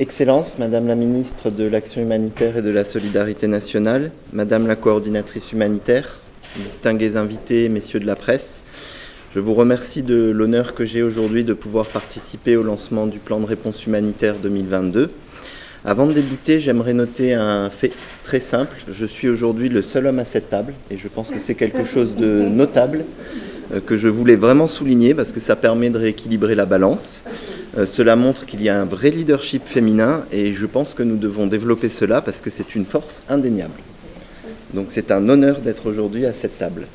Excellences, Madame la Ministre de l'Action humanitaire et de la Solidarité nationale, Madame la Coordinatrice humanitaire, distingués invités, Messieurs de la presse, je vous remercie de l'honneur que j'ai aujourd'hui de pouvoir participer au lancement du plan de réponse humanitaire 2022. Avant de débuter, j'aimerais noter un fait très simple. Je suis aujourd'hui le seul homme à cette table et je pense que c'est quelque chose de notable que je voulais vraiment souligner parce que ça permet de rééquilibrer la balance. Cela montre qu'il y a un vrai leadership féminin et je pense que nous devons développer cela parce que c'est une force indéniable. Donc c'est un honneur d'être aujourd'hui à cette table.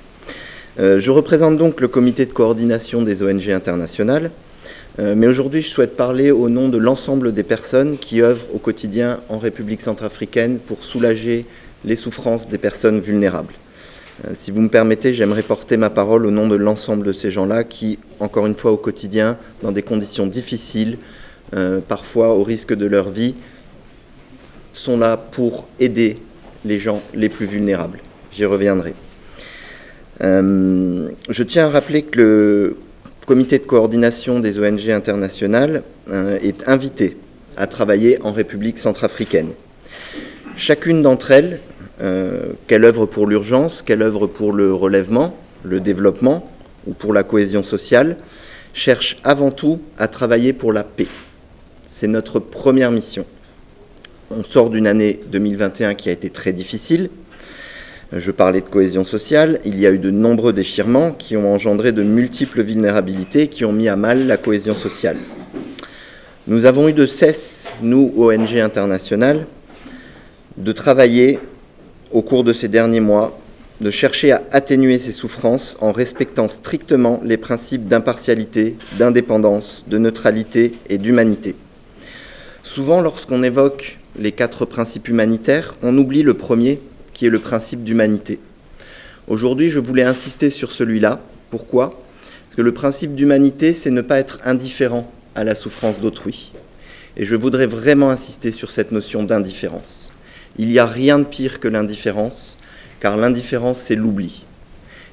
Je représente donc le comité de coordination des ONG internationales, mais aujourd'hui je souhaite parler au nom de l'ensemble des personnes qui œuvrent au quotidien en République centrafricaine pour soulager les souffrances des personnes vulnérables. Si vous me permettez, j'aimerais porter ma parole au nom de l'ensemble de ces gens-là qui, encore une fois au quotidien, dans des conditions difficiles, parfois au risque de leur vie, sont là pour aider les gens les plus vulnérables. J'y reviendrai. Je tiens à rappeler que le comité de coordination des ONG internationales est invité à travailler en République centrafricaine. Chacune d'entre elles, qu'elle œuvre pour l'urgence, qu'elle œuvre pour le relèvement, le développement ou pour la cohésion sociale, cherche avant tout à travailler pour la paix. C'est notre première mission. On sort d'une année 2021 qui a été très difficile. Je parlais de cohésion sociale. Il y a eu de nombreux déchirements qui ont engendré de multiples vulnérabilités qui ont mis à mal la cohésion sociale. Nous avons eu de cesse, nous, ONG internationales, de travailler au cours de ces derniers mois, de chercher à atténuer ces souffrances en respectant strictement les principes d'impartialité, d'indépendance, de neutralité et d'humanité. Souvent, lorsqu'on évoque les 4 principes humanitaires, on oublie le premier, qui est le principe d'humanité. Aujourd'hui, je voulais insister sur celui-là. Pourquoi ? Parce que le principe d'humanité, c'est ne pas être indifférent à la souffrance d'autrui. Et je voudrais vraiment insister sur cette notion d'indifférence. Il n'y a rien de pire que l'indifférence, car l'indifférence, c'est l'oubli.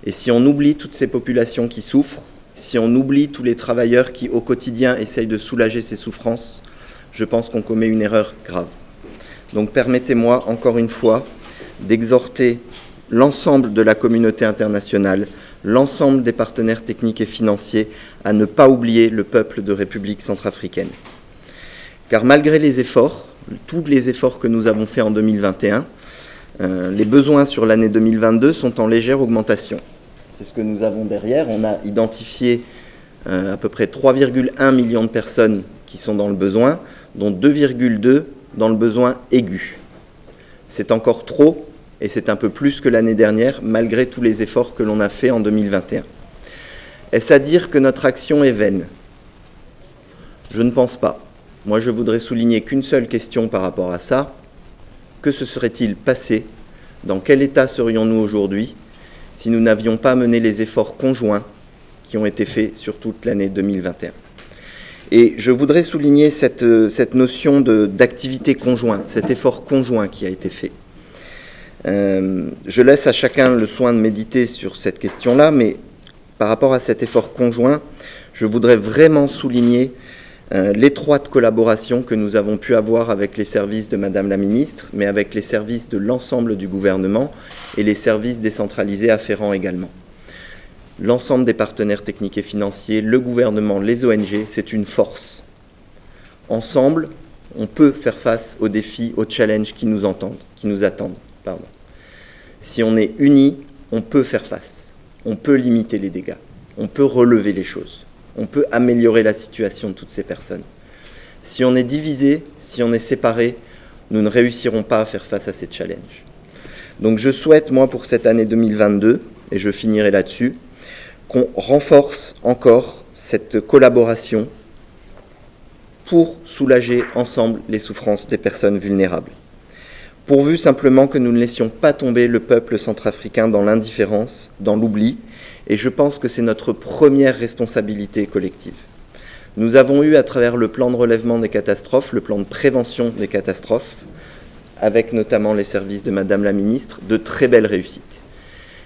Et si on oublie toutes ces populations qui souffrent, si on oublie tous les travailleurs qui, au quotidien, essayent de soulager ces souffrances, je pense qu'on commet une erreur grave. Donc permettez-moi, encore une fois, d'exhorter l'ensemble de la communauté internationale, l'ensemble des partenaires techniques et financiers, à ne pas oublier le peuple de République centrafricaine. Car malgré les efforts, tous les efforts que nous avons faits en 2021, les besoins sur l'année 2022 sont en légère augmentation. C'est ce que nous avons derrière. On a identifié à peu près 3,1 millions de personnes qui sont dans le besoin, dont 2,2 dans le besoin aigu. C'est encore trop et c'est un peu plus que l'année dernière, malgré tous les efforts que l'on a faits en 2021. Est-ce à dire que notre action est vaine ? Je ne pense pas. Moi, je voudrais souligner qu'une seule question par rapport à ça. Que se serait-il passé ? Dans quel état serions-nous aujourd'hui si nous n'avions pas mené les efforts conjoints qui ont été faits sur toute l'année 2021 ? Et je voudrais souligner cette notion d'activité conjointe, cet effort conjoint qui a été fait. Je laisse à chacun le soin de méditer sur cette question-là, mais par rapport à cet effort conjoint, je voudrais vraiment souligner l'étroite collaboration que nous avons pu avoir avec les services de Madame la Ministre, mais avec les services de l'ensemble du gouvernement et les services décentralisés afférents également. L'ensemble des partenaires techniques et financiers, le gouvernement, les ONG, c'est une force. Ensemble, on peut faire face aux défis, aux challenges qui nous attendent. Si on est unis, on peut faire face. On peut limiter les dégâts. On peut relever les choses. On peut améliorer la situation de toutes ces personnes. Si on est divisé, si on est séparé, nous ne réussirons pas à faire face à ces challenges. Donc je souhaite, moi, pour cette année 2022, et je finirai là-dessus, qu'on renforce encore cette collaboration pour soulager ensemble les souffrances des personnes vulnérables. Pourvu simplement que nous ne laissions pas tomber le peuple centrafricain dans l'indifférence, dans l'oubli, et je pense que c'est notre première responsabilité collective. Nous avons eu, à travers le plan de relèvement des catastrophes, le plan de prévention des catastrophes, avec notamment les services de Madame la Ministre, de très belles réussites.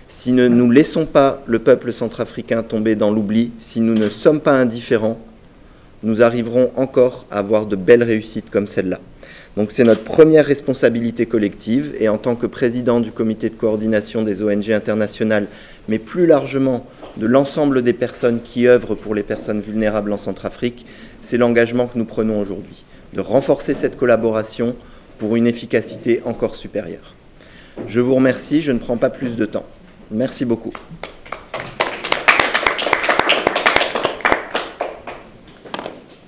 Si nous ne laissons pas le peuple centrafricain tomber dans l'oubli, si nous ne sommes pas indifférents, nous arriverons encore à avoir de belles réussites comme celle-là. Donc c'est notre première responsabilité collective, et en tant que président du comité de coordination des ONG internationales, mais plus largement de l'ensemble des personnes qui œuvrent pour les personnes vulnérables en Centrafrique, c'est l'engagement que nous prenons aujourd'hui, de renforcer cette collaboration pour une efficacité encore supérieure. Je vous remercie, je ne prends pas plus de temps. Merci beaucoup.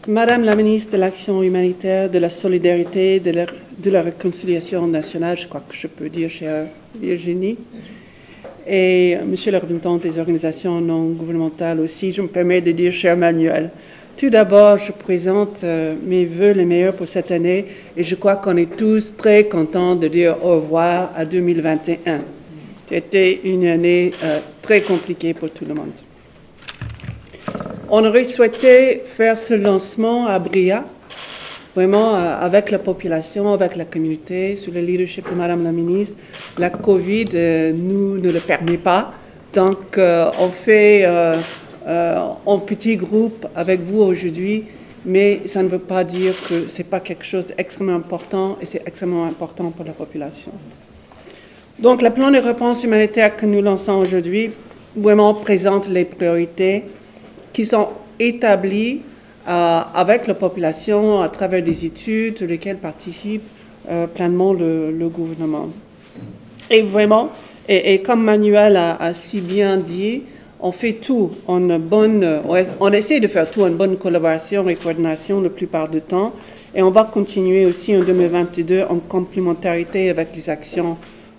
Madame la ministre de l'Action humanitaire, de la solidarité, de la réconciliation nationale, je crois que je peux dire, chère Virginie, et monsieur le représentant des organisations non gouvernementales aussi, je me permets de dire, cher Manuel, tout d'abord, je présente mes vœux les meilleurs pour cette année, et je crois qu'on est tous très contents de dire au revoir à 2021. C'était une année très compliquée pour tout le monde. On aurait souhaité faire ce lancement à Bria, vraiment avec la population, avec la communauté, sous le leadership de Madame la ministre. La COVID nous ne le permet pas, donc on fait en petit groupe avec vous aujourd'hui, mais ça ne veut pas dire que ce n'est pas quelque chose d'extrêmement important, et c'est extrêmement important pour la population. Donc le plan de réponse humanitaire que nous lançons aujourd'hui vraiment présente les priorités qui sont établis avec la population à travers des études sur lesquelles participe pleinement le gouvernement. Et vraiment, et comme Manuel a si bien dit, on fait tout on essaie de faire tout en bonne collaboration et coordination la plupart du temps, et on va continuer aussi en 2022 en complémentarité avec les actions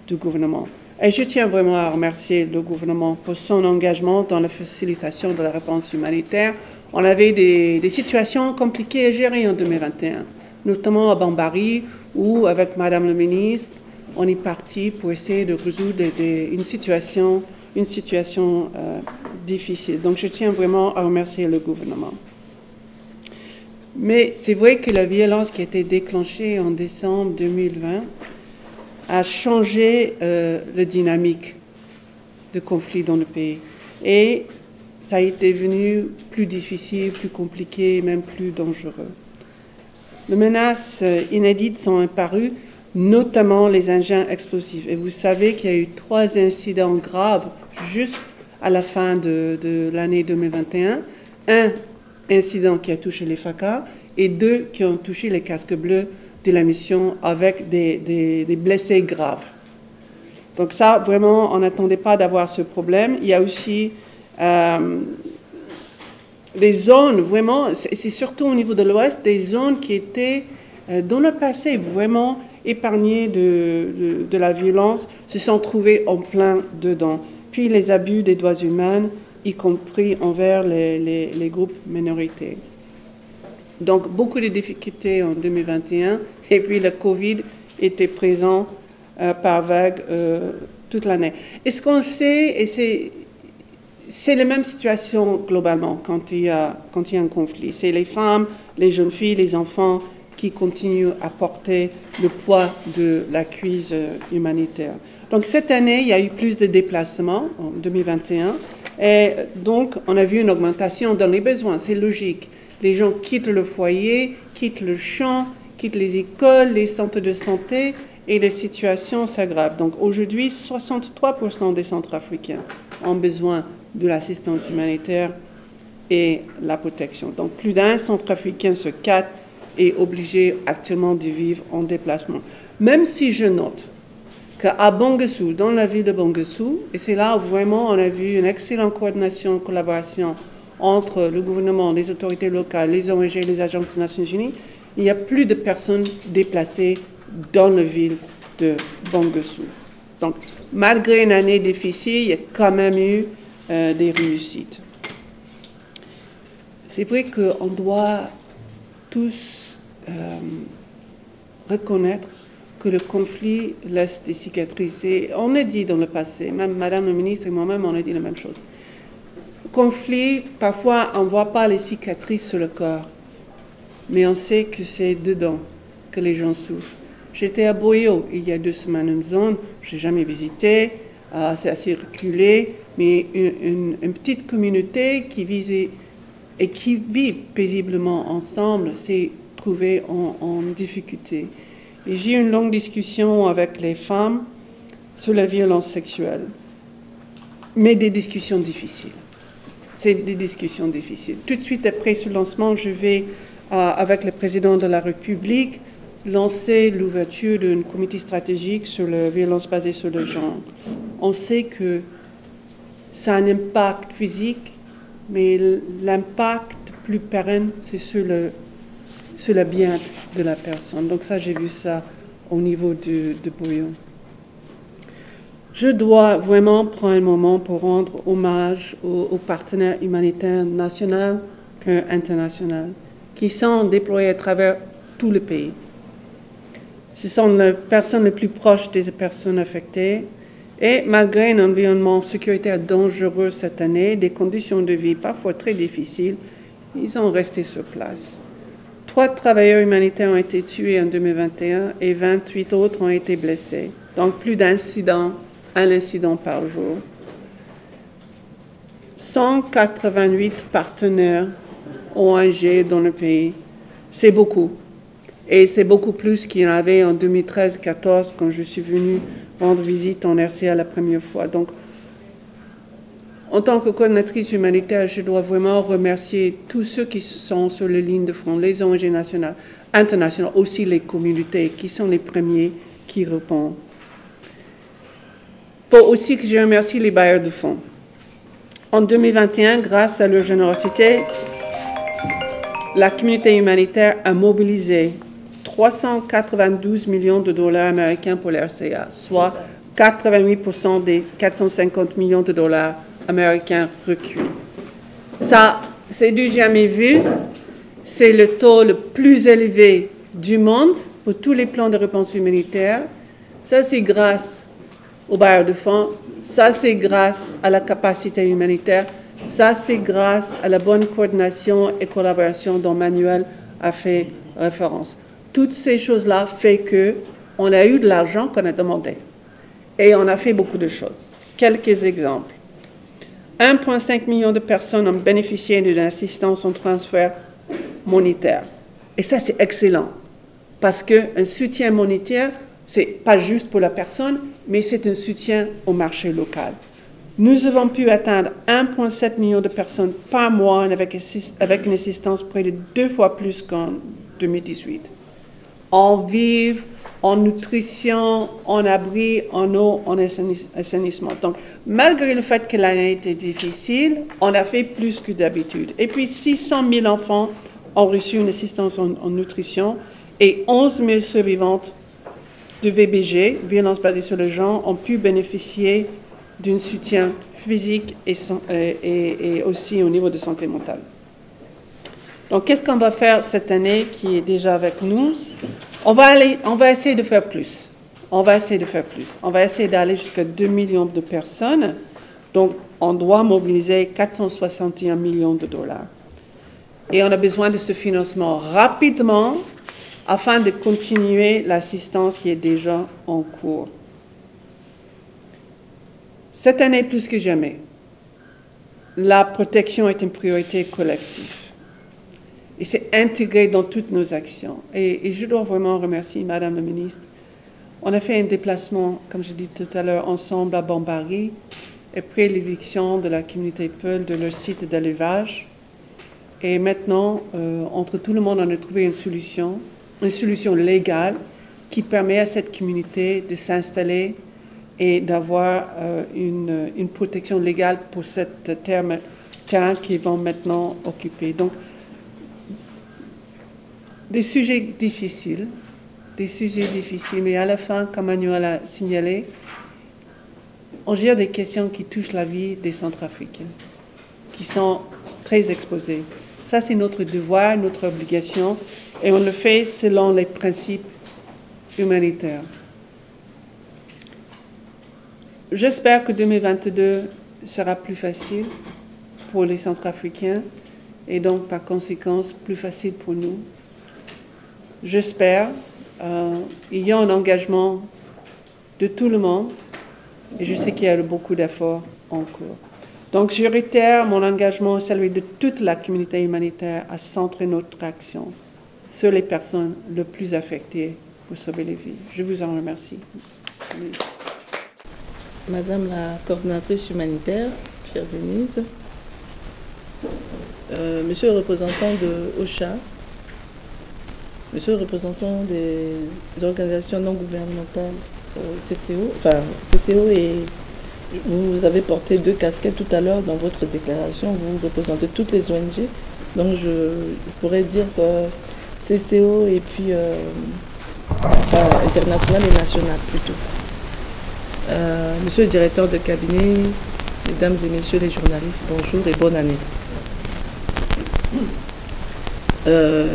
du gouvernement. Et je tiens vraiment à remercier le gouvernement pour son engagement dans la facilitation de la réponse humanitaire. On avait des situations compliquées à gérer en 2021, notamment à Bambari, où, avec Madame la ministre, on est parti pour essayer de résoudre une situation difficile. Donc, je tiens vraiment à remercier le gouvernement. Mais c'est vrai que la violence qui a été déclenchée en décembre 2020 a changé la dynamique de conflit dans le pays. Et ça a été devenu plus difficile, plus compliqué, même plus dangereux. Les menaces inédites sont apparues, notamment les engins explosifs. Et vous savez qu'il y a eu 3 incidents graves juste à la fin de l'année 2021. Un incident qui a touché les FACA et 2 qui ont touché les casques bleus de la mission avec des blessés graves. Donc ça, vraiment, on n'attendait pas d'avoir ce problème. Il y a aussi des zones, vraiment, c'est surtout au niveau de l'Ouest, des zones qui étaient dans le passé vraiment épargnées de la violence, se sont trouvées en plein dedans. Puis les abus des droits humains, y compris envers les groupes minorités. Donc, beaucoup de difficultés en 2021, et puis le Covid était présent par vague toute l'année. Et ce qu'on sait, et c'est la même situation globalement quand il y a un conflit. C'est les femmes, les jeunes filles, les enfants qui continuent à porter le poids de la crise humanitaire. Donc, cette année, il y a eu plus de déplacements en 2021, et donc on a vu une augmentation dans les besoins, c'est logique. Les gens quittent le foyer, quittent le champ, quittent les écoles, les centres de santé, et les situations s'aggravent. Donc aujourd'hui, 63% des Centrafricains ont besoin de l'assistance humanitaire et la protection. Donc plus d'un Centrafricain sur 4 est obligé actuellement de vivre en déplacement. Même si je note qu'à Bangassou, dans la ville de Bangassou, et c'est là où vraiment on a vu une excellente coordination, collaboration entre le gouvernement, les autorités locales, les ONG, les agences des Nations Unies, il y a plus de personnes déplacées dans la ville de Bangassou. Donc, malgré une année difficile, il y a quand même eu des réussites. C'est vrai qu'on doit tous reconnaître que le conflit laisse des cicatrices. Et on a dit dans le passé, même Madame la ministre et moi-même, on a dit la même chose. Conflit, parfois on ne voit pas les cicatrices sur le corps, mais on sait que c'est dedans que les gens souffrent. J'étais à Boyo il y a 2 semaines, une zone que je n'ai jamais visitée, c'est assez reculé, mais une petite communauté qui vivait et qui vivent paisiblement ensemble, s'est trouvé en difficulté. Et j'ai eu une longue discussion avec les femmes sur la violence sexuelle, mais des discussions difficiles. C'est des discussions difficiles. Tout de suite après ce lancement, je vais, avec le président de la République, lancer l'ouverture d'un comité stratégique sur la violence basée sur le genre. On sait que ça a un impact physique, mais l'impact plus pérenne, c'est sur le bien-être de la personne. Donc ça, j'ai vu ça au niveau de Bouillon. Je dois vraiment prendre un moment pour rendre hommage aux partenaires humanitaires nationaux qu'internationaux, qui sont déployés à travers tout le pays. Ce sont les personnes les plus proches des personnes affectées. Et malgré un environnement sécuritaire dangereux cette année, des conditions de vie parfois très difficiles, ils ont resté sur place. 3 travailleurs humanitaires ont été tués en 2021 et 28 autres ont été blessés. Donc plus un incident par jour. 188 partenaires ONG dans le pays. C'est beaucoup. Et c'est beaucoup plus qu'il y en avait en 2013-14 quand je suis venue rendre visite en RCA la première fois. Donc, en tant que coordinatrice humanitaire, je dois vraiment remercier tous ceux qui sont sur les lignes de front, les ONG nationales, internationales, aussi les communautés qui sont les premiers qui répondent. Il faut aussi que je remercie les bailleurs de fonds. En 2021, grâce à leur générosité, la communauté humanitaire a mobilisé 392 millions de dollars américains pour l'RCA, soit 88% des 450 millions de dollars américains recueillis. Ça, c'est du jamais vu. C'est le taux le plus élevé du monde pour tous les plans de réponse humanitaire. Ça, c'est grâce aux bailleurs de fonds. Ça, c'est grâce à la capacité humanitaire. Ça, c'est grâce à la bonne coordination et collaboration dont Manuel a fait référence. Toutes ces choses-là font qu'on a eu de l'argent qu'on a demandé. Et on a fait beaucoup de choses. Quelques exemples. 1,5 million de personnes ont bénéficié d'une assistance en transfert monétaire. Et ça, c'est excellent. Parce qu'un soutien monétaire, ce n'est pas juste pour la personne, mais c'est un soutien au marché local. Nous avons pu atteindre 1,7 million de personnes par mois avec une assistance près de 2 fois plus qu'en 2018. En vivre, en nutrition, en abri, en eau, en assainissement. Donc, malgré le fait que l'année était difficile, on a fait plus que d'habitude. Et puis, 600 000 enfants ont reçu une assistance en nutrition et 11 000 survivantes de VBG, violence basée sur le genre, ont pu bénéficier d'un soutien physique et aussi au niveau de santé mentale. Donc, qu'est-ce qu'on va faire cette année qui est déjà avec nous? On va essayer de faire plus. On va essayer d'aller jusqu'à 2 millions de personnes. Donc, on doit mobiliser 461 millions de dollars. Et on a besoin de ce financement rapidement afin de continuer l'assistance qui est déjà en cours. Cette année, plus que jamais, la protection est une priorité collective. Et c'est intégré dans toutes nos actions. Et je dois vraiment remercier Madame la ministre. On a fait un déplacement, comme je dis tout à l'heure, ensemble à Bambari, après l'éviction de la communauté Peul de leur site d'élevage. Et maintenant, entre tout le monde, on a trouvé une solution légale qui permet à cette communauté de s'installer et d'avoir une protection légale pour cette terrain qu'ils vont maintenant occuper. Donc, des sujets difficiles, mais à la fin, comme Manuel a signalé, on gère des questions qui touchent la vie des Centrafricains, qui sont très exposés. Ça, c'est notre devoir, notre obligation, et on le fait selon les principes humanitaires. J'espère que 2022 sera plus facile pour les Centrafricains, et donc, par conséquent, plus facile pour nous. J'espère il y a un engagement de tout le monde et je sais qu'il y a beaucoup d'efforts en cours. Donc, je réitère mon engagement, celui de toute la communauté humanitaire, à centrer notre action sur les personnes les plus affectées pour sauver les vies. Je vous en remercie. Madame la coordinatrice humanitaire, chère Denise, Monsieur le représentant de OCHA, Monsieur le représentant des organisations non gouvernementales, CCO, et vous avez porté 2 casquettes tout à l'heure dans votre déclaration, vous représentez toutes les ONG, donc je pourrais dire CCO et puis international et national plutôt. Monsieur le directeur de cabinet, mesdames et messieurs les journalistes, bonjour et bonne année.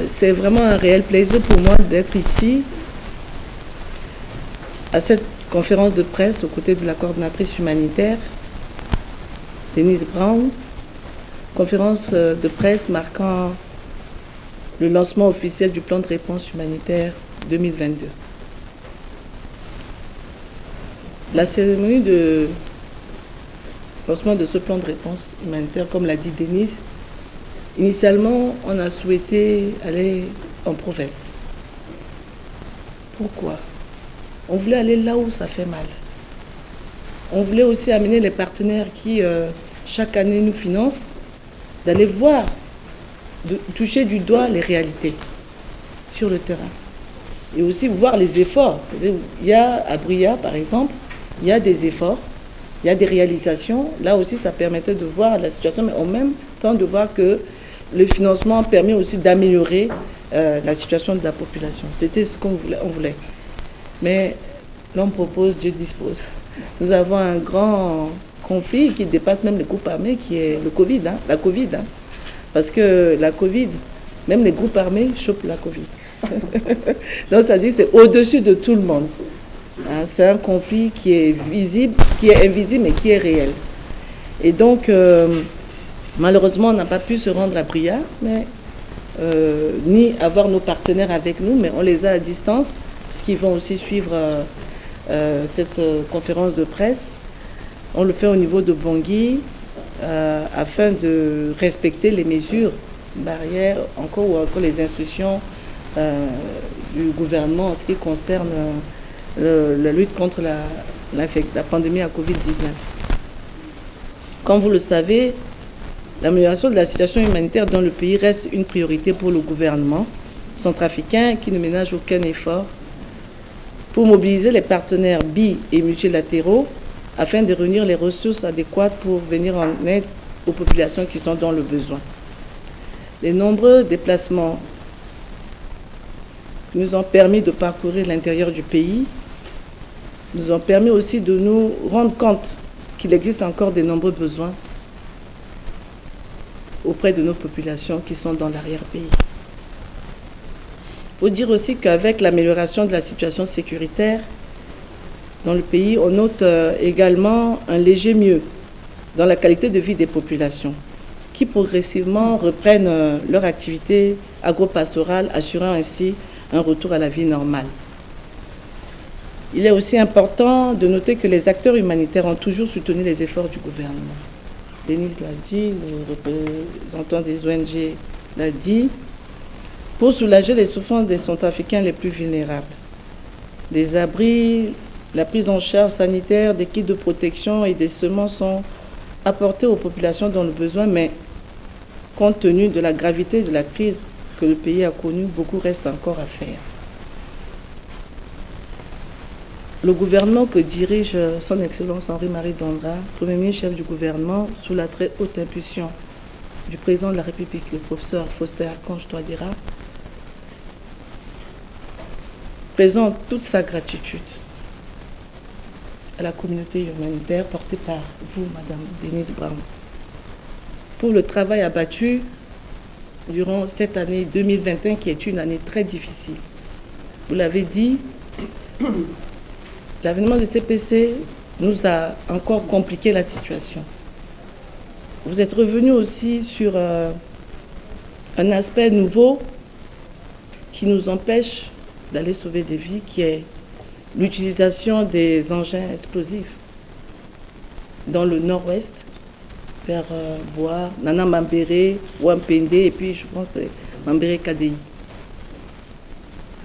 C'est vraiment un réel plaisir pour moi d'être ici à cette conférence de presse aux côtés de la coordinatrice humanitaire, Denise Brown, conférence de presse marquant le lancement officiel du plan de réponse humanitaire 2022. La cérémonie de lancement de ce plan de réponse humanitaire, comme l'a dit Denise, initialement, on a souhaité aller en province. Pourquoi? On voulait aller là où ça fait mal. On voulait aussi amener les partenaires qui, chaque année, nous financent, d'aller voir, de toucher du doigt les réalités sur le terrain. Et aussi voir les efforts. Il y a, à Bria, par exemple, il y a des efforts, il y a des réalisations. Là aussi, ça permettait de voir la situation, mais en même temps de voir que le financement permet aussi d'améliorer la situation de la population. C'était ce qu'on voulait. Mais l'homme propose, Dieu dispose. Nous avons un grand conflit qui dépasse même les groupes armés, qui est le Covid, la Covid. Parce que la Covid, même les groupes armés chopent la Covid. Donc ça veut dire que c'est au-dessus de tout le monde. C'est un conflit qui est visible, qui est invisible, mais qui est réel. Et donc, malheureusement, on n'a pas pu se rendre à Bria, mais, ni avoir nos partenaires avec nous, mais on les a à distance, puisqu'ils vont aussi suivre cette conférence de presse. On le fait au niveau de Bangui, afin de respecter les mesures barrières, encore les instructions du gouvernement en ce qui concerne la lutte contre la pandémie à Covid-19. Comme vous le savez, l'amélioration de la situation humanitaire dans le pays reste une priorité pour le gouvernement centrafricain qui ne ménage aucun effort pour mobiliser les partenaires bi- et multilatéraux afin de réunir les ressources adéquates pour venir en aide aux populations qui sont dans le besoin. Les nombreux déplacements nous ont permis de parcourir l'intérieur du pays, nous ont permis aussi de nous rendre compte qu'il existe encore de nombreux besoins auprès de nos populations qui sont dans l'arrière-pays. Il faut dire aussi qu'avec l'amélioration de la situation sécuritaire dans le pays, on note également un léger mieux dans la qualité de vie des populations qui progressivement reprennent leur activité agro-pastorale, assurant ainsi un retour à la vie normale. Il est aussi important de noter que les acteurs humanitaires ont toujours soutenu les efforts du gouvernement. Denise l'a dit, le représentant des ONG l'a dit, pour soulager les souffrances des Centrafricains les plus vulnérables. Des abris, la prise en charge sanitaire, des kits de protection et des semences sont apportés aux populations dans le besoin, mais compte tenu de la gravité de la crise que le pays a connue, beaucoup reste encore à faire. Le gouvernement que dirige son Excellence Henri-Marie Dondra, Premier ministre chef du gouvernement, sous la très haute impulsion du président de la République, le professeur Faustin Archange Touadéra, présente toute sa gratitude à la communauté humanitaire portée par vous, Madame Denise Brown, pour le travail abattu durant cette année 2021 qui est une année très difficile. Vous l'avez dit, l'avènement des CPC nous a encore compliqué la situation. Vous êtes revenu aussi sur un aspect nouveau qui nous empêche d'aller sauver des vies, qui est l'utilisation des engins explosifs dans le nord-ouest Père Bois, Nana Mambéré, Wampende, et puis je pense que c'est Mambéré KDI.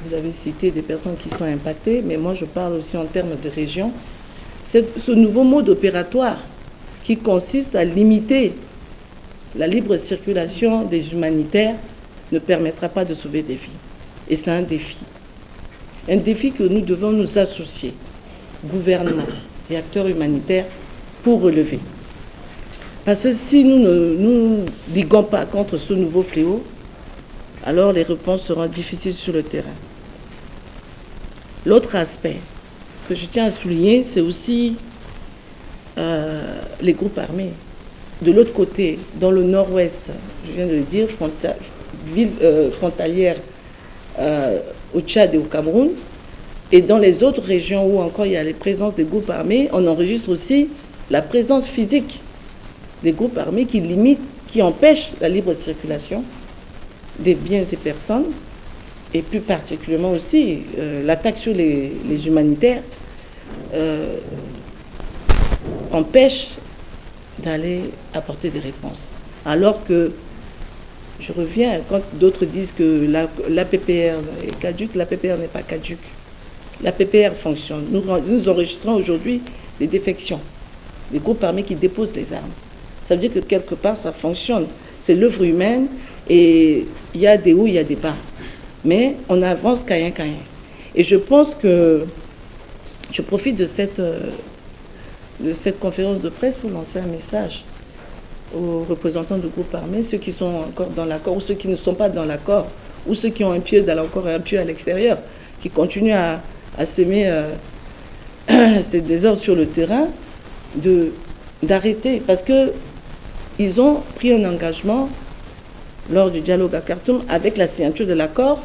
Vous avez cité des personnes qui sont impactées, mais moi je parle aussi en termes de région. C'est ce nouveau mode opératoire qui consiste à limiter la libre circulation des humanitaires ne permettra pas de sauver des vies. Et c'est un défi. Un défi que nous devons nous associer, gouvernement et acteurs humanitaires, pour relever. Parce que si nous ne nous liguons pas contre ce nouveau fléau, alors les réponses seront difficiles sur le terrain. L'autre aspect que je tiens à souligner, c'est aussi les groupes armés. De l'autre côté, dans le nord-ouest, je viens de le dire, ville frontalière au Tchad et au Cameroun, et dans les autres régions où encore il y a les présences des groupes armés, on enregistre aussi la présence physique des groupes armés qui limitent, qui empêchent la libre circulation des biens et personnes, et plus particulièrement aussi l'attaque sur les humanitaires empêche d'aller apporter des réponses. Alors que, je reviens, quand d'autres disent que la PPR est caduque, la PPR n'est pas caduque. La PPR fonctionne. Nous enregistrons aujourd'hui des défections, des groupes armés qui déposent les armes. Ça veut dire que quelque part, ça fonctionne. C'est l'œuvre humaine et il y a des hauts, il y a des bas. Mais on avance caïen. Et je pense que je profite de cette conférence de presse pour lancer un message aux représentants du groupe armé, ceux qui sont encore dans l'accord ou ceux qui ne sont pas dans l'accord, ou ceux qui ont un pied dans l'accord et un pied à l'extérieur, qui continuent à semer ces désordres sur le terrain, d'arrêter. Parce qu'ils ont pris un engagement lors du dialogue à Khartoum avec la signature de l'accord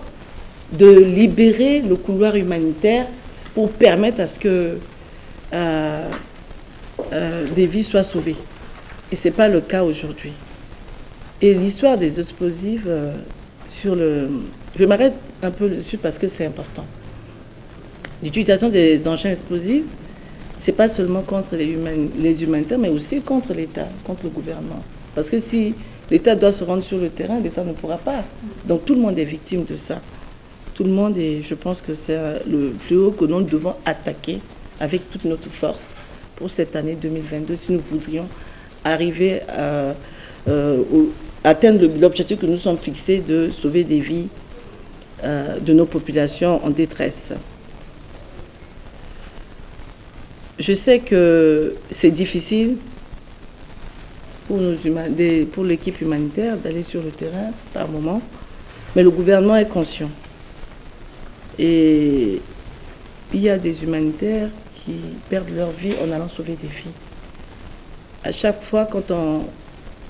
de libérer le couloir humanitaire pour permettre à ce que des vies soient sauvées. Et ce n'est pas le cas aujourd'hui. Et l'histoire des explosifs, je m'arrête un peu dessus parce que c'est important. L'utilisation des engins explosifs, ce n'est pas seulement contre les humanitaires, mais aussi contre l'État, contre le gouvernement. Parce que si l'État doit se rendre sur le terrain, l'État ne pourra pas. Donc tout le monde est victime de ça. Tout le monde, et je pense que c'est le fléau que nous devons attaquer avec toute notre force pour cette année 2022, si nous voudrions arriver à atteindre l'objectif que nous sommes fixés de sauver des vies de nos populations en détresse. Je sais que c'est difficile pour l'équipe humanitaire d'aller sur le terrain par moment, mais le gouvernement est conscient. Et il y a des humanitaires qui perdent leur vie en allant sauver des vies. À chaque fois, quand on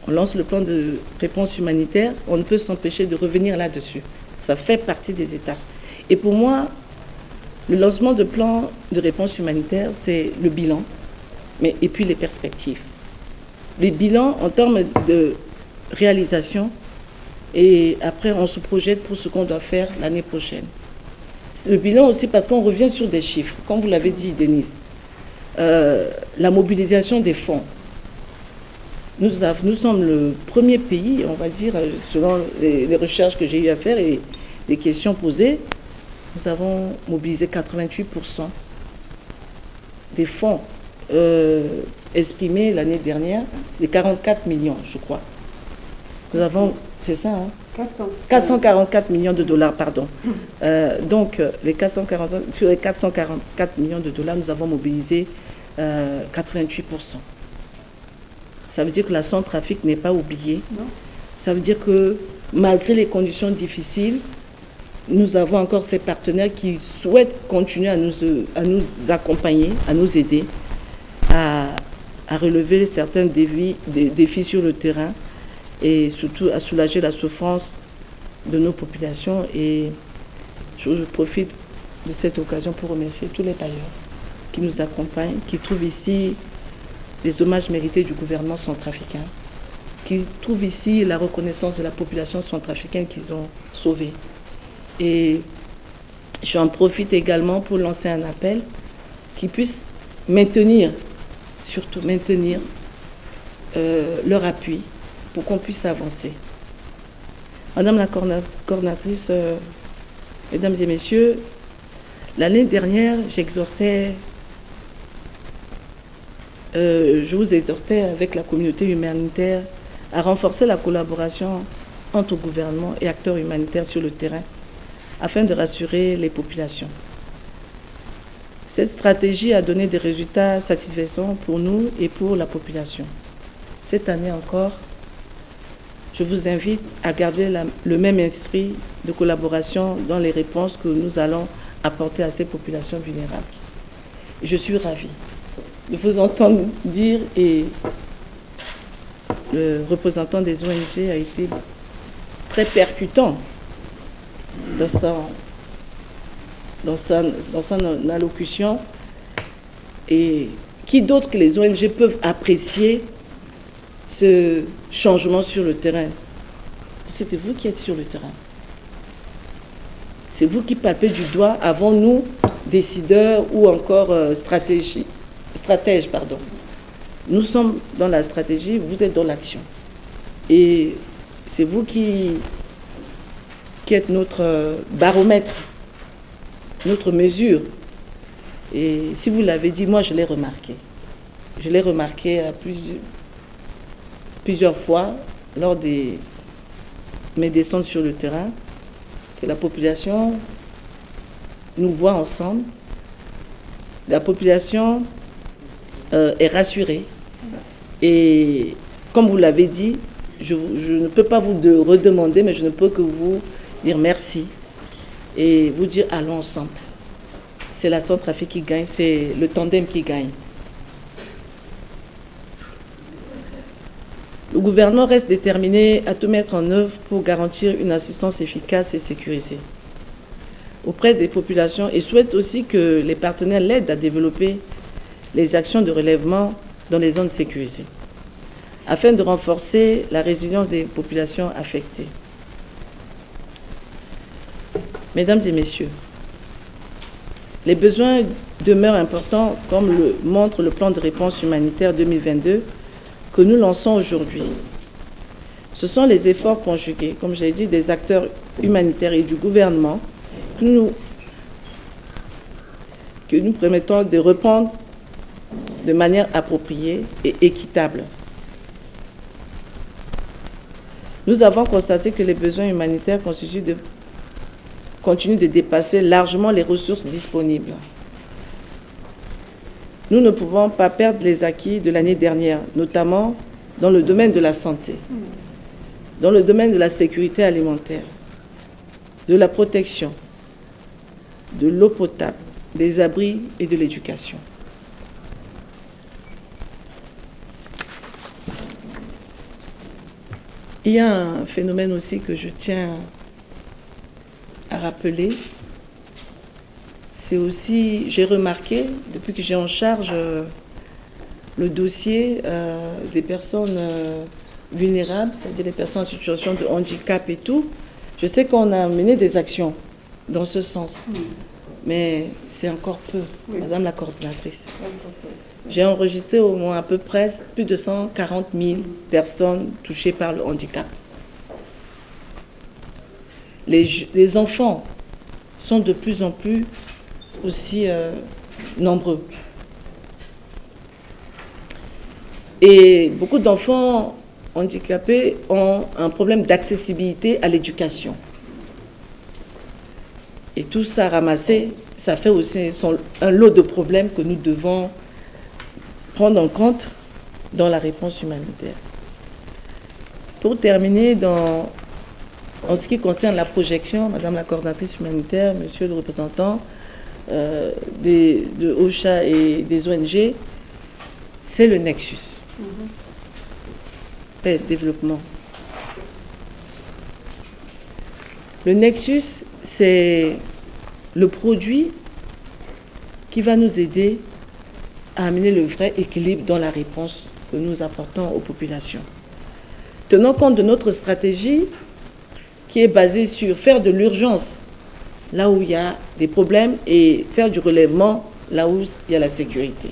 lance le plan de réponse humanitaire, on ne peut s'empêcher de revenir là-dessus. Ça fait partie des étapes. Et pour moi, le lancement de plan de réponse humanitaire, c'est le bilan, et puis les perspectives. Les bilans en termes de réalisation, et après, on se projette pour ce qu'on doit faire l'année prochaine. Le bilan aussi parce qu'on revient sur des chiffres, comme vous l'avez dit, Denise. La mobilisation des fonds. Nous sommes le premier pays, on va dire, selon les recherches que j'ai eu à faire et les questions posées, nous avons mobilisé 88% des fonds exprimés l'année dernière. C'est 44 millions, je crois. Nous avons, c'est ça, hein, 444 millions de dollars, pardon. Donc, sur les 444 millions de dollars, nous avons mobilisé 88%. Ça veut dire que la Centrafrique n'est pas oubliée. Non. Ça veut dire que malgré les conditions difficiles, nous avons encore ces partenaires qui souhaitent continuer à nous accompagner, à nous aider, à relever certains défis sur le terrain et surtout à soulager la souffrance de nos populations. Et je profite de cette occasion pour remercier tous les bailleurs qui nous accompagnent, qui trouvent ici les hommages mérités du gouvernement centrafricain, qui trouvent ici la reconnaissance de la population centrafricaine qu'ils ont sauvée. Et j'en profite également pour lancer un appel qui puisse maintenir, surtout maintenir, leur appui pour qu'on puisse avancer. Madame la coordinatrice, mesdames et messieurs, l'année dernière, je vous exhortais avec la communauté humanitaire à renforcer la collaboration entre gouvernements et acteurs humanitaires sur le terrain afin de rassurer les populations. Cette stratégie a donné des résultats satisfaisants pour nous et pour la population. Cette année encore, je vous invite à garder le même esprit de collaboration dans les réponses que nous allons apporter à ces populations vulnérables. Et je suis ravie de vous entendre dire, et le représentant des ONG a été très percutant dans son allocution. Et qui d'autre que les ONG peuvent apprécier ce changement sur le terrain? Parce que c'est vous qui êtes sur le terrain. C'est vous qui palpez du doigt avant nous, décideurs ou encore stratèges. Nous sommes dans la stratégie, vous êtes dans l'action. Et c'est vous qui êtes notre baromètre, notre mesure. Et si vous l'avez dit, moi je l'ai remarqué. Je l'ai remarqué à plusieurs fois lors de mes descentes sur le terrain, que la population nous voit ensemble. La population est rassurée. Et comme vous l'avez dit, je ne peux pas vous redemander, mais je ne peux que vous dire merci et vous dire allons ensemble. C'est la Centrafrique qui gagne, c'est le tandem qui gagne. Le gouvernement reste déterminé à tout mettre en œuvre pour garantir une assistance efficace et sécurisée auprès des populations et souhaite aussi que les partenaires l'aident à développer les actions de relèvement dans les zones sécurisées afin de renforcer la résilience des populations affectées. Mesdames et messieurs, les besoins demeurent importants comme le montre le plan de réponse humanitaire 2022 que nous lançons aujourd'hui. Ce sont les efforts conjugués, comme j'ai dit, des acteurs humanitaires et du gouvernement que nous permettons de répondre de manière appropriée et équitable. Nous avons constaté que les besoins humanitaires continuent de dépasser largement les ressources disponibles. Nous ne pouvons pas perdre les acquis de l'année dernière, notamment dans le domaine de la santé, dans le domaine de la sécurité alimentaire, de la protection, de l'eau potable, des abris et de l'éducation. Il y a un phénomène aussi que je tiens à rappeler. C'est aussi, j'ai remarqué, depuis que j'ai en charge le dossier des personnes vulnérables, c'est-à-dire les personnes en situation de handicap et tout, je sais qu'on a mené des actions dans ce sens. Mais c'est encore peu, Madame la coordinatrice. J'ai enregistré au moins à peu près plus de 140 000 personnes touchées par le handicap. Les enfants sont de plus en plus aussi nombreux. Et beaucoup d'enfants handicapés ont un problème d'accessibilité à l'éducation. Et tout ça ramassé, ça fait aussi un lot de problèmes que nous devons prendre en compte dans la réponse humanitaire. Pour terminer, en ce qui concerne la projection, Madame la coordinatrice humanitaire, Monsieur le représentant de OCHA et des ONG, c'est le Nexus. Paix, développement. Le Nexus, c'est le produit qui va nous aider à amener le vrai équilibre dans la réponse que nous apportons aux populations. Tenons compte de notre stratégie qui est basée sur faire de l'urgence là où il y a des problèmes et faire du relèvement là où il y a la sécurité.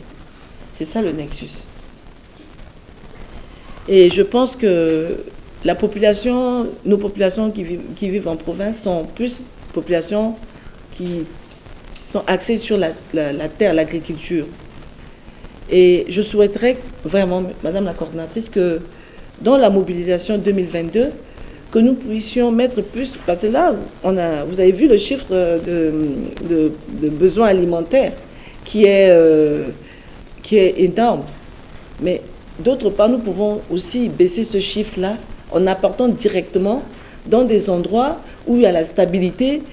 C'est ça le Nexus. Et je pense que la population, nos populations qui vivent en province sont plus populations qui sont axées sur la terre, l'agriculture. Et je souhaiterais vraiment, Madame la coordinatrice, que dans la mobilisation 2022, que nous puissions mettre plus, parce que là, vous avez vu le chiffre de besoins alimentaires qui est énorme. Mais d'autre part, nous pouvons aussi baisser ce chiffre-là en apportant directement dans des endroits où il y a la stabilité,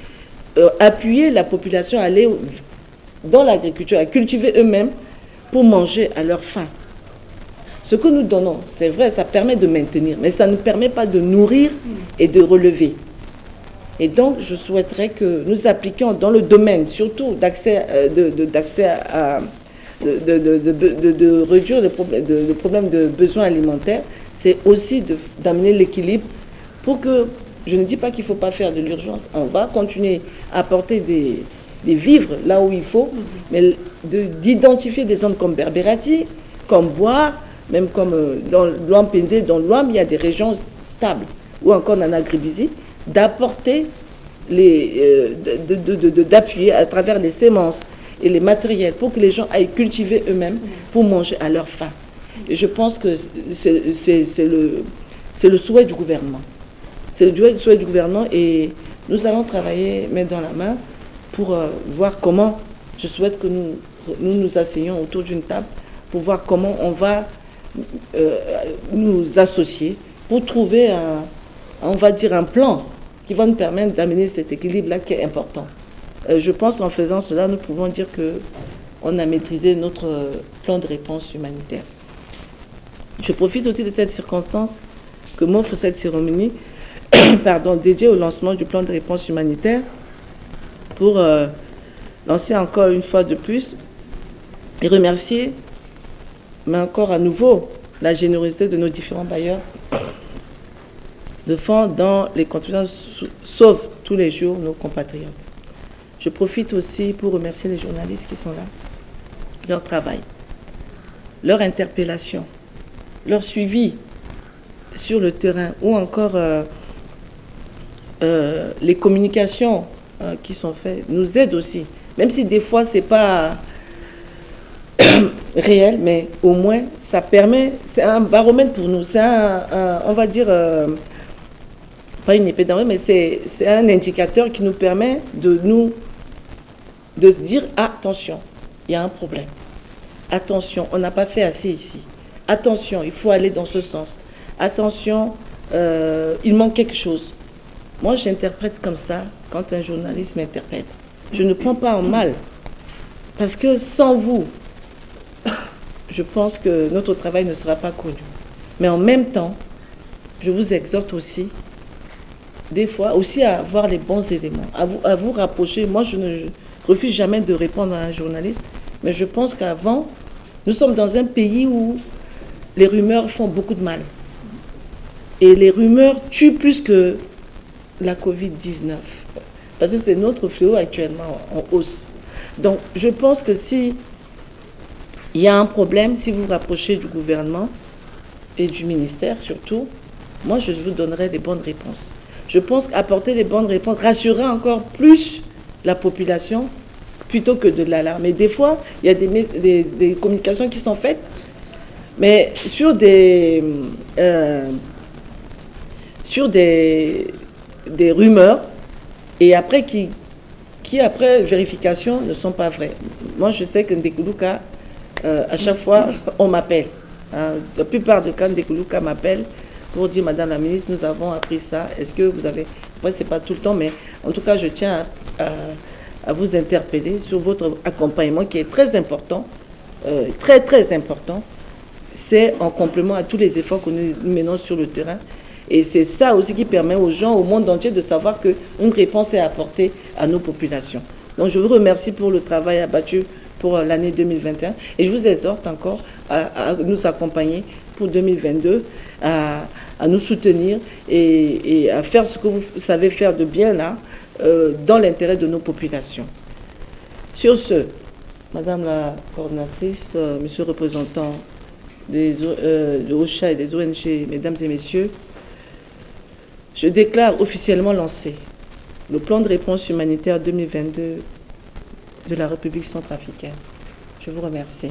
appuyer la population à aller dans l'agriculture, à cultiver eux-mêmes pour manger à leur faim. Ce que nous donnons, c'est vrai, ça permet de maintenir, mais ça ne permet pas de nourrir et de relever. Et donc, je souhaiterais que nous appliquions dans le domaine, surtout d'accès de réduire le problème de besoins alimentaires, c'est aussi d'amener l'équilibre pour que, je ne dis pas qu'il ne faut pas faire de l'urgence, on va continuer à apporter des vivres là où il faut, mais d'identifier des zones comme Berbérati, comme Bois, même comme dans l'Ouam-Pendé, dans l'Ouam, il y a des régions stables, ou encore en Agribizi, d'apporter, d'appuyer à travers les semences et les matériels pour que les gens aillent cultiver eux-mêmes pour manger à leur faim. Et je pense que c'est le souhait du gouvernement. C'est le souhait du gouvernement et nous allons travailler main dans la main pour voir comment, je souhaite que nous asseyions autour d'une table pour voir comment on va nous associer pour trouver on va dire un plan qui va nous permettre d'amener cet équilibre-là qui est important. Je pense qu'en faisant cela, nous pouvons dire qu'on a maîtrisé notre plan de réponse humanitaire. Je profite aussi de cette circonstance que m'offre cette cérémonie dédiée au lancement du plan de réponse humanitaire pour lancer encore une fois de plus et remercier, mais encore à nouveau, la générosité de nos différents bailleurs de fonds dans les contributions sauvent tous les jours nos compatriotes. Je profite aussi pour remercier les journalistes qui sont là, leur travail, leur interpellation, leur suivi sur le terrain ou encore les communications qui sont faites nous aident aussi, même si des fois c'est pas réel, mais au moins ça permet, c'est un baromètre pour nous, c'est on va dire, pas une épée d'argent, mais c'est un indicateur qui nous permet de dire attention, il y a un problème, attention, on n'a pas fait assez ici, attention, il faut aller dans ce sens, attention, il manque quelque chose. Moi j'interprète comme ça quand un journaliste m'interpelle, je ne prends pas en mal, parce que sans vous, je pense que notre travail ne sera pas connu. Mais en même temps, je vous exhorte aussi, des fois, aussi à avoir les bons éléments, à vous rapprocher. Moi, je ne refuse jamais de répondre à un journaliste, mais je pense qu'avant, nous sommes dans un pays où les rumeurs font beaucoup de mal. Et les rumeurs tuent plus que la Covid-19. Parce que c'est notre fléau actuellement en hausse. Donc, je pense que si il y a un problème, si vous vous rapprochez du gouvernement et du ministère surtout, moi je vous donnerai les bonnes réponses. Je pense qu'apporter les bonnes réponses rassurera encore plus la population plutôt que de l'alarme. Mais des fois, il y a des communications qui sont faites, mais sur des rumeurs et après qui après vérification ne sont pas vraies. Moi je sais que Ndekoulouka, à chaque fois, on m'appelle. Hein. La plupart des cas, Ndekoulouka m'appelle pour dire, Madame la ministre, nous avons appris ça. Est-ce que vous avez... Moi, ce n'est pas tout le temps, mais en tout cas, je tiens à vous interpeller sur votre accompagnement qui est très important, très, très important. C'est en complément à tous les efforts que nous menons sur le terrain. Et c'est ça aussi qui permet aux gens, au monde entier, de savoir qu'une réponse est apportée à nos populations. Donc, je vous remercie pour le travail abattu pour l'année 2021. Et je vous exhorte encore à nous accompagner pour 2022, à nous soutenir et à faire ce que vous savez faire de bien là, dans l'intérêt de nos populations. Sur ce, Madame la coordinatrice, Monsieur le représentant de OCHA et des ONG, mesdames et messieurs, je déclare officiellement lancé le plan de réponse humanitaire 2022 de la République centrafricaine. Je vous remercie.